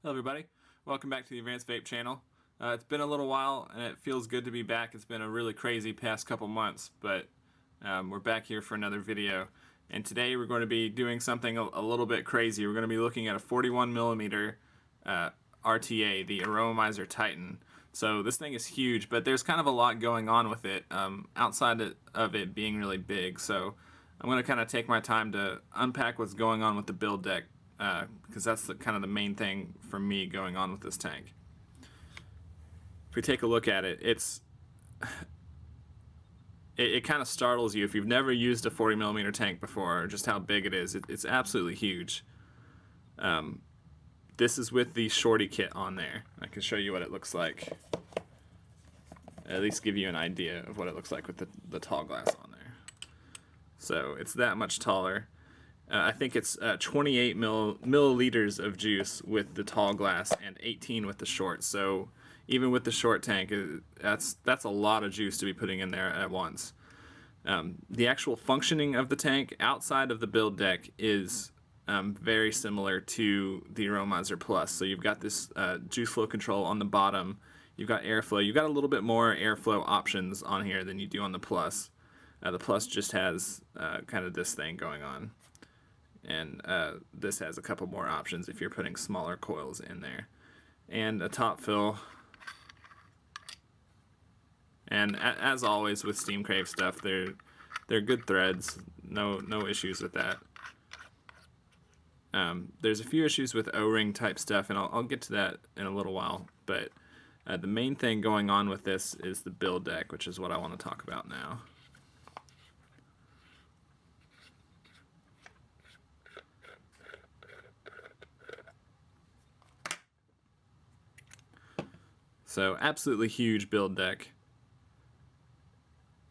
Hello everybody, welcome back to the AdvancedVape channel. It's been a little while and it feels good to be back. It's been a really crazy past couple months, but we're back here for another video. And today we're going to be doing something a little bit crazy. We're going to be looking at a 41mm RTA, the AROMAMIZER TITAN. So this thing is huge, but there's kind of a lot going on with it outside of it being really big. So I'm going to kind of take my time to unpack what's going on with the build deck, because that's kind of the main thing for me going on with this tank. If we take a look at it, it kind of startles you if you've never used a 40mm tank before, just how big it is. It's absolutely huge. This is with the shorty kit on there. I can show you what it looks like, at least give you an idea of what it looks like with the tall glass on there. So it's that much taller. I think it's 28 milliliters of juice with the tall glass and 18 with the short. So even with the short tank, that's a lot of juice to be putting in there at once. The actual functioning of the tank outside of the build deck is very similar to the AROMAMIZER Plus. So you've got this juice flow control on the bottom. You've got airflow. You've got a little bit more airflow options on here than you do on the Plus. The Plus just has kind of this thing going on. And this has a couple more options if you're putting smaller coils in there. And a top fill. And as always with Steam CRAVE stuff, they're good threads. No issues with that. There's a few issues with O-ring type stuff, and I'll get to that in a little while. But the main thing going on with this is the build deck, which is what I want to talk about now. So absolutely huge build deck.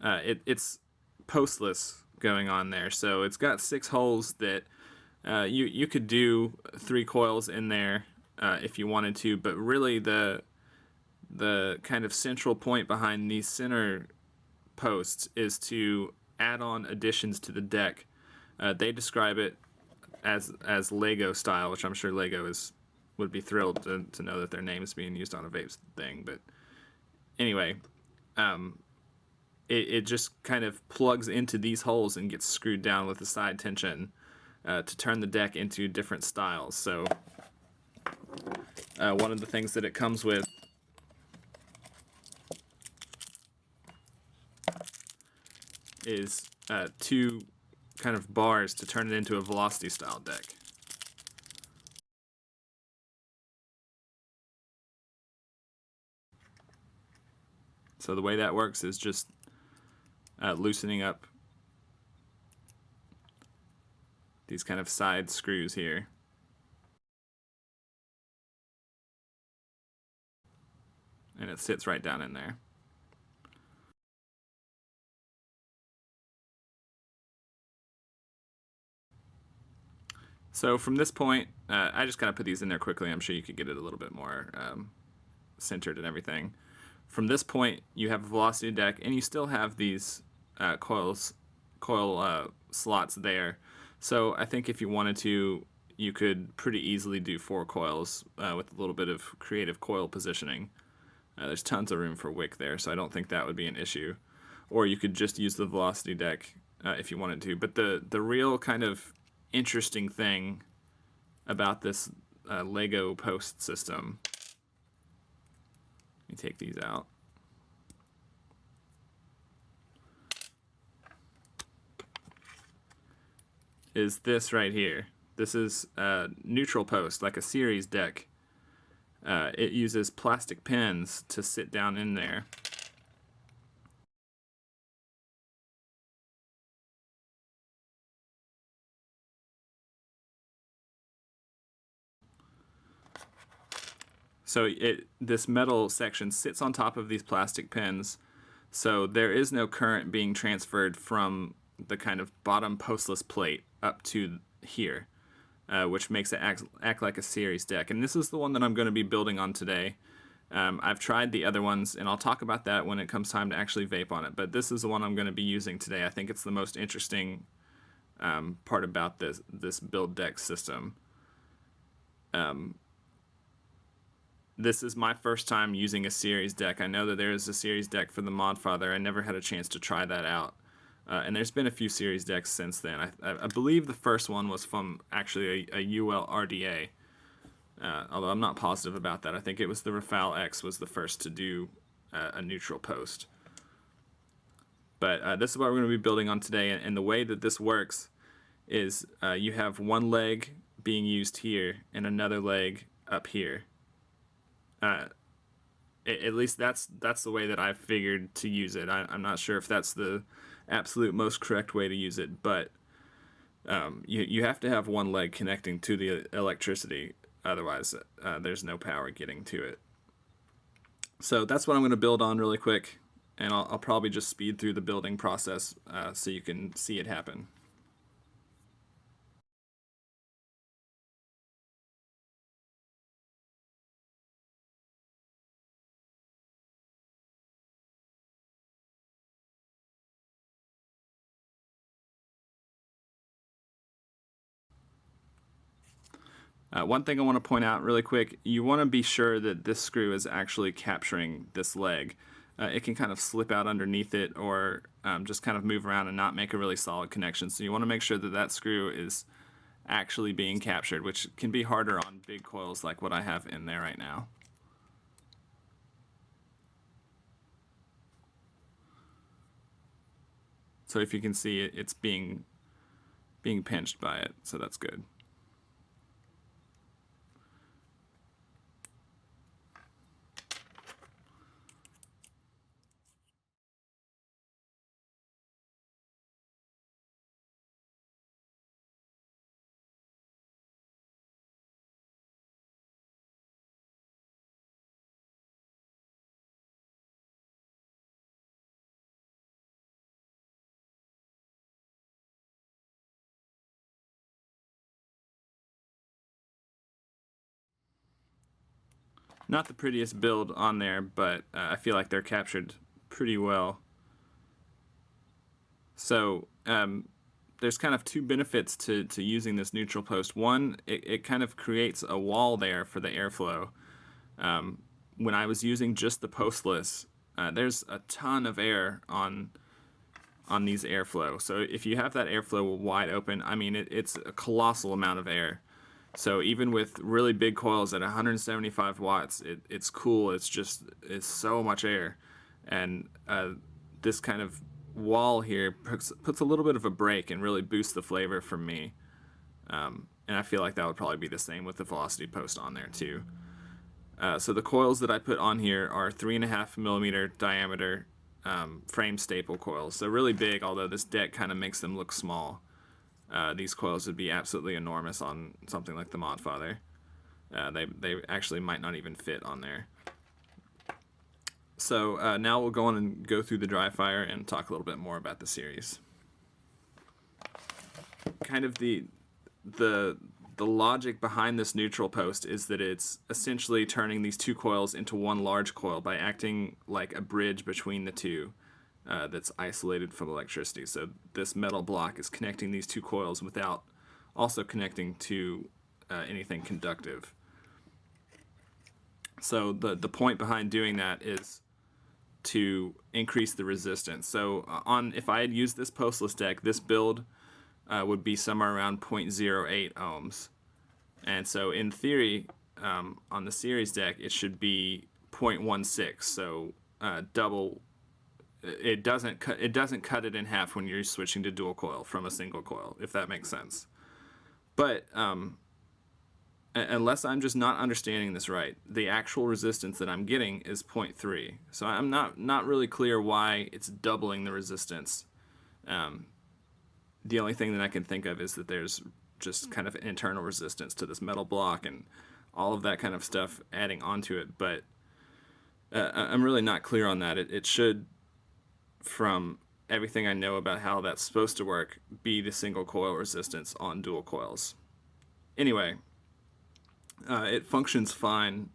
It's postless going on there, so it's got 6 holes that you could do 3 coils in there if you wanted to, but really the kind of central point behind these center posts is to add on additions to the deck. They describe it as Lego style, which I'm sure Lego would be thrilled to know that their name is being used on a vape thing. But anyway, it just kind of plugs into these holes and gets screwed down with the side tension to turn the deck into different styles. So one of the things that it comes with is 2 kind of bars to turn it into a velocity style deck. So the way that works is just loosening up these kind of side screws here. And it sits right down in there. So from this point, I just kind of put these in there quickly. I'm sure you could get it a little bit more centered and everything. From this point, you have a velocity deck, and you still have these coil slots there. So I think if you wanted to, you could pretty easily do 4 coils with a little bit of creative coil positioning. There's tons of room for wick there, so I don't think that would be an issue. Or you could just use the velocity deck if you wanted to. But the real kind of interesting thing about this Lego post system, let me take these out, is this right here. This is a neutral post, like a series deck. It uses plastic pins to sit down in there. So this metal section sits on top of these plastic pins, so there is no current being transferred from the kind of bottom postless plate up to here, which makes it act like a series deck. And this is the one that I'm going to be building on today. I've tried the other ones, and I'll talk about that when it comes time to actually vape on it, but this is the one I'm going to be using today. I think it's the most interesting part about this build deck system. this is my first time using a series deck. I know that there is a series deck for the Modfather. I never had a chance to try that out. And there's been a few series decks since then. I believe the first one was from actually a UL RDA, although I'm not positive about that. I think it was the Rafale X was the first to do a neutral post. But this is what we're going to be building on today, and the way that this works is you have one leg being used here and another leg up here. At least that's the way that I've figured to use it. I'm not sure if that's the absolute most correct way to use it, but you have to have one leg connecting to the electricity, otherwise there's no power getting to it. So that's what I'm going to build on really quick, and I'll probably just speed through the building process so you can see it happen. One thing I want to point out really quick, you want to be sure that this screw is actually capturing this leg. It can kind of slip out underneath it or just kind of move around and not make a really solid connection. So you want to make sure that that screw is actually being captured, which can be harder on big coils like what I have in there right now. So if you can see it, it's being pinched by it, so that's good. Not the prettiest build on there, but I feel like they're captured pretty well. So there's kind of two benefits to using this neutral post. One, it kind of creates a wall there for the airflow. When I was using just the postless, there's a ton of air on these airflow. So if you have that airflow wide open, I mean, it's a colossal amount of air. So even with really big coils at 175 watts, it's cool. It's so much air. And this kind of wall here puts a little bit of a break and really boosts the flavor for me. And I feel like that would probably be the same with the velocity post on there too. So the coils that I put on here are 3.5 millimeter diameter frame staple coils. So really big, although this deck kind of makes them look small. These coils would be absolutely enormous on something like the Modfather. They actually might not even fit on there. So now we'll go on and go through the dry fire and talk a little bit more about the series. Kind of the logic behind this neutral post is that it's essentially turning these two coils into one large coil by acting like a bridge between the two. That's isolated from electricity. So this metal block is connecting these two coils without also connecting to anything conductive. So the point behind doing that is to increase the resistance. So if I had used this postless deck, this build would be somewhere around 0.08 ohms. And so in theory, on the series deck, it should be 0.16, so double. It doesn't cut it in half when you're switching to dual coil from a single coil, if that makes sense. But unless I'm just not understanding this right, the actual resistance that I'm getting is 0.3. So I'm not really clear why it's doubling the resistance. The only thing that I can think of is that there's just kind of an internal resistance to this metal block and all of that kind of stuff adding onto it. But I'm really not clear on that. It should, from everything I know about how that's supposed to work, be the single coil resistance on dual coils. Anyway, it functions fine.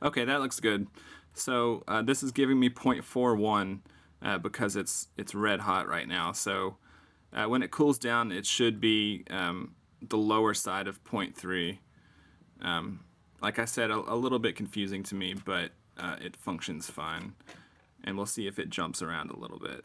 Okay, that looks good. So this is giving me 0.41 because it's red hot right now. So when it cools down, it should be the lower side of 0.3. Like I said, a little bit confusing to me, but it functions fine. And we'll see if it jumps around a little bit.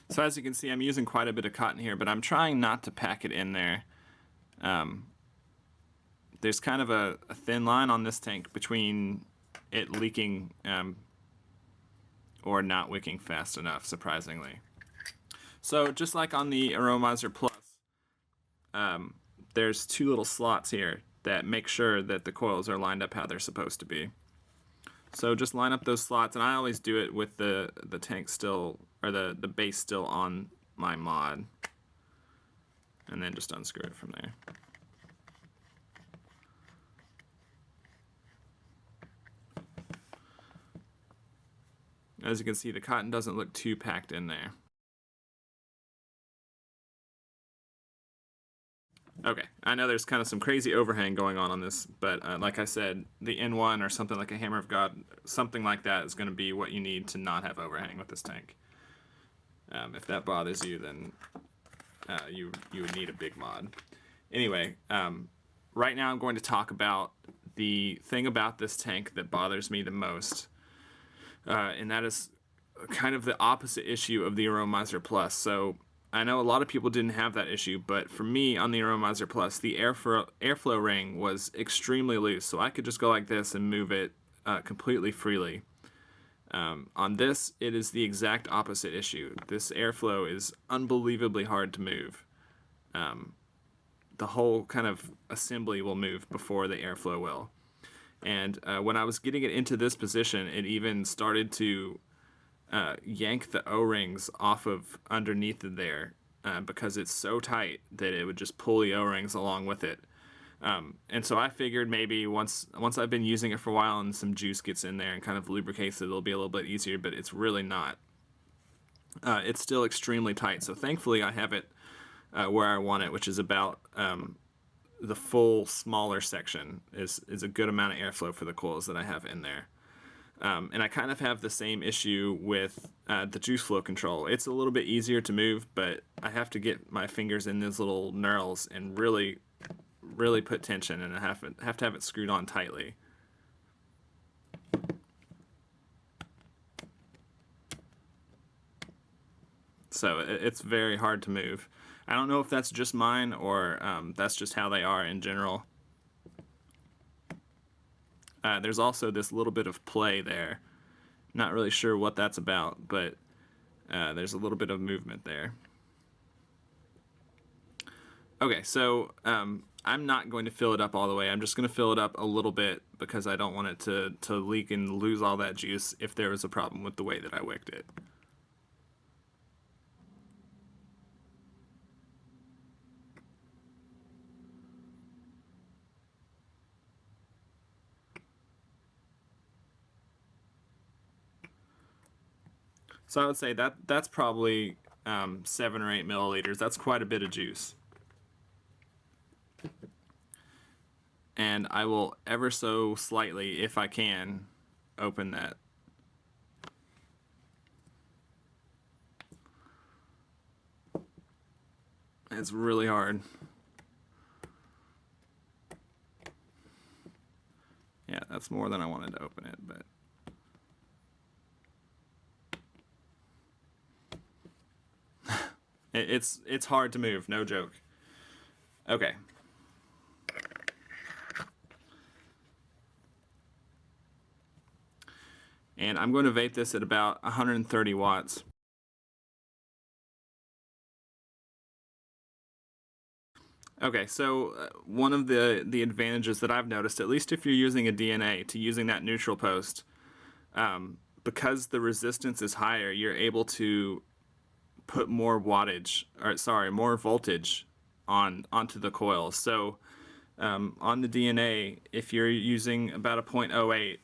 So as you can see, I'm using quite a bit of cotton here, but I'm trying not to pack it in there. There's kind of a thin line on this tank between it leaking or not wicking fast enough, surprisingly. So just like on the AROMAMIZER Plus, there's two little slots here that make sure that the coils are lined up how they're supposed to be. So just line up those slots, and I always do it with the tank still, or the base still on my mod, and then just unscrew it from there. As you can see, the cotton doesn't look too packed in there. Okay, I know there's kind of some crazy overhang going on this, but like I said, the N1 or something like a Hammer of God, something like that is going to be what you need to not have overhang with this tank. If that bothers you, then you would need a big mod. Anyway, right now I'm going to talk about the thing about this tank that bothers me the most, and that is kind of the opposite issue of the AROMAMIZER Plus. So I know a lot of people didn't have that issue, but for me on the AROMAMIZER Plus, the airflow ring was extremely loose, so I could just go like this and move it completely freely. On this, it is the exact opposite issue. This airflow is unbelievably hard to move. The whole kind of assembly will move before the airflow will. And when I was getting it into this position, it even started to yank the O-rings off of underneath there because it's so tight that it would just pull the O-rings along with it. And so I figured maybe once I've been using it for a while and some juice gets in there and kind of lubricates it, it'll be a little bit easier, but it's really not. It's still extremely tight, so thankfully I have it where I want it, which is about the full smaller section is a good amount of airflow for the coils that I have in there. And I kind of have the same issue with the juice flow control. It's a little bit easier to move, but I have to get my fingers in these little knurls and really put tension, and I have to have it screwed on tightly. So it's very hard to move. I don't know if that's just mine or that's just how they are in general. There's also this little bit of play there. Not really sure what that's about, but there's a little bit of movement there. Okay, so I'm not going to fill it up all the way. I'm just going to fill it up a little bit because I don't want it to leak and lose all that juice if there was a problem with the way that I wicked it. So I would say that's probably 7 or 8 milliliters. That's quite a bit of juice. And I will ever so slightly, if I can, open that. It's really hard. Yeah, that's more than I wanted to open it, but it's hard to move, no joke. Okay, And I'm going to vape this at about 130 watts. Okay, so one of the advantages that I've noticed, at least if you're using a DNA, to using that neutral post, because the resistance is higher, you're able to put more wattage, or sorry, more voltage onto the coil. So on the DNA, if you're using about a 0.08,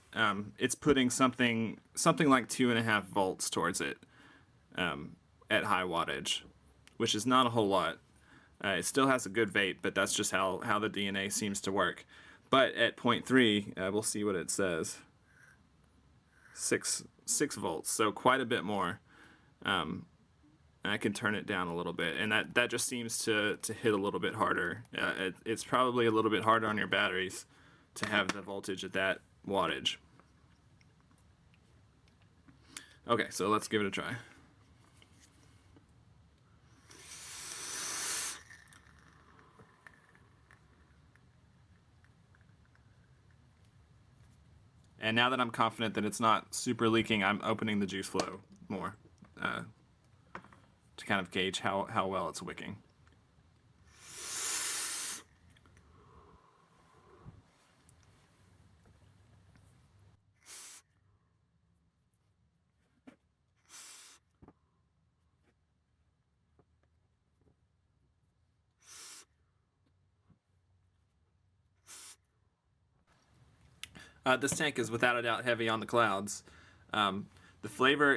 it's putting something like 2.5 volts towards it at high wattage, which is not a whole lot. It still has a good vape, but that's just how the DNA seems to work. But at 0.3, we'll see what it says. 6 volts, so quite a bit more. I can turn it down a little bit, and that just seems to hit a little bit harder. It's probably a little bit harder on your batteries to have the voltage at that wattage. Okay, so let's give it a try. And now that I'm confident that it's not super leaking, I'm opening the juice flow more to kind of gauge how well it's wicking. This tank is without a doubt heavy on the clouds. The flavor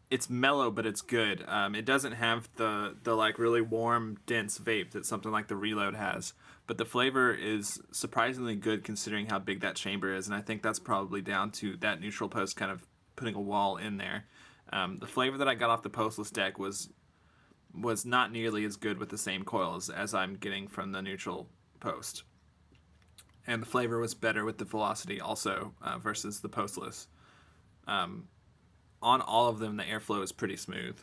it's mellow, but it's good. It doesn't have the like really warm, dense vape that something like the Reload has. But the flavor is surprisingly good considering how big that chamber is, and I think that's probably down to that neutral post kind of putting a wall in there. The flavor that I got off the postless deck was not nearly as good with the same coils as I'm getting from the neutral post. And the flavor was better with the velocity also versus the postless. On all of them, the airflow is pretty smooth.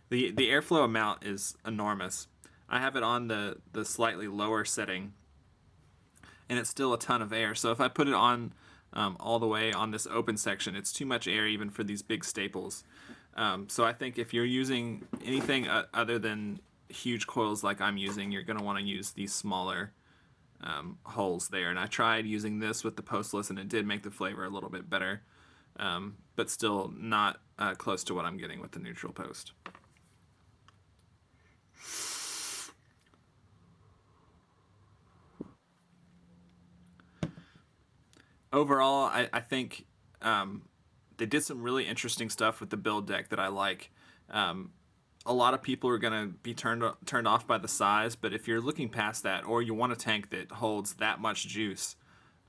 The airflow amount is enormous. I have it on the slightly lower setting, and it's still a ton of air. So if I put it on all the way on this open section, it's too much air even for these big staples. So I think if you're using anything other than huge coils like I'm using, you're going to want to use these smaller holes there. And I tried using this with the postless, and it did make the flavor a little bit better, but still not close to what I'm getting with the neutral post. Overall, I think they did some really interesting stuff with the build deck that I like. A lot of people are going to be turned off by the size, but if you're looking past that, or you want a tank that holds that much juice,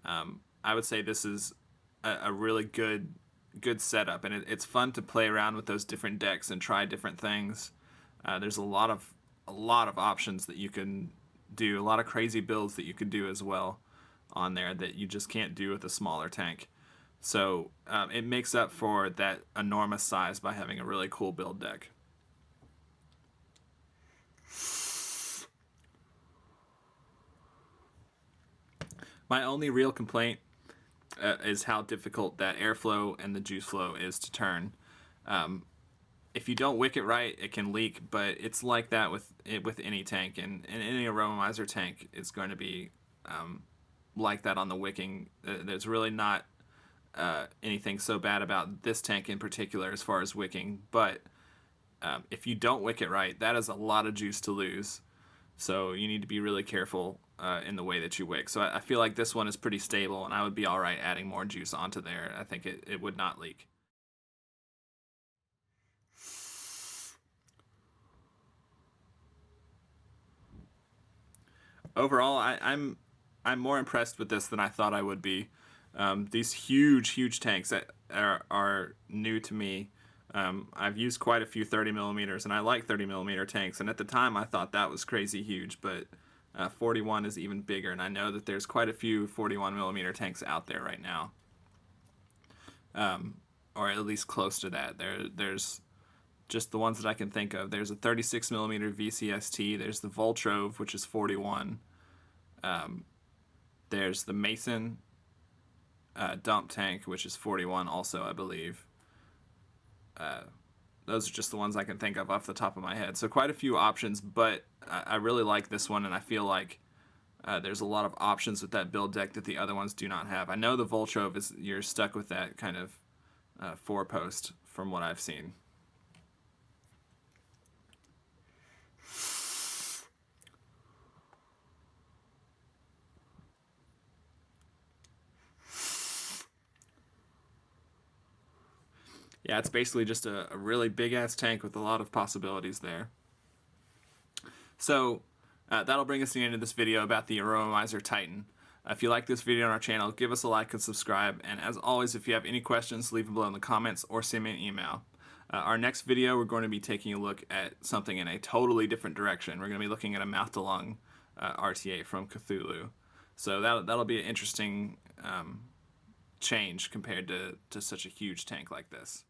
I would say this is a really good setup, and it's fun to play around with those different decks and try different things. There's a lot of options that you can do, a lot of crazy builds that you could do as well on there that you just can't do with a smaller tank. So it makes up for that enormous size by having a really cool build deck. My only real complaint is how difficult that airflow and the juice flow is to turn. If you don't wick it right, it can leak, but it's like that with any tank, and any AROMAMIZER tank is going to be like that on the wicking. There's really not anything so bad about this tank in particular as far as wicking, but if you don't wick it right, that is a lot of juice to lose. So you need to be really careful in the way that you wick. So I feel like this one is pretty stable, and I would be alright adding more juice onto there. I think it would not leak. Overall, I'm more impressed with this than I thought I would be. These huge tanks that are new to me. I've used quite a few 30 millimeters, and I like 30 millimeter tanks. And at the time, I thought that was crazy huge, but 41 is even bigger. And I know that there's quite a few 41 millimeter tanks out there right now. or at least close to that. There's just the ones that I can think of. There's a 36mm VCST. There's the Voltrove, which is 41. There's the Mason dump tank, which is 41 also, I believe. Those are just the ones I can think of off the top of my head. So quite a few options, but I really like this one, and I feel like there's a lot of options with that build deck that the other ones do not have. I know the Voltrove is, you're stuck with that kind of 4-post from what I've seen. Yeah, it's basically just a really big-ass tank with a lot of possibilities there. So that'll bring us to the end of this video about the AROMAMIZER Titan. If you like this video on our channel, give us a like and subscribe. And as always, if you have any questions, leave them below in the comments or send me an email. Our next video, we're going to be taking a look at something in a totally different direction. We're going to be looking at a mouth-to-lung RTA from Cthulhu. So that'll be an interesting change compared to such a huge tank like this.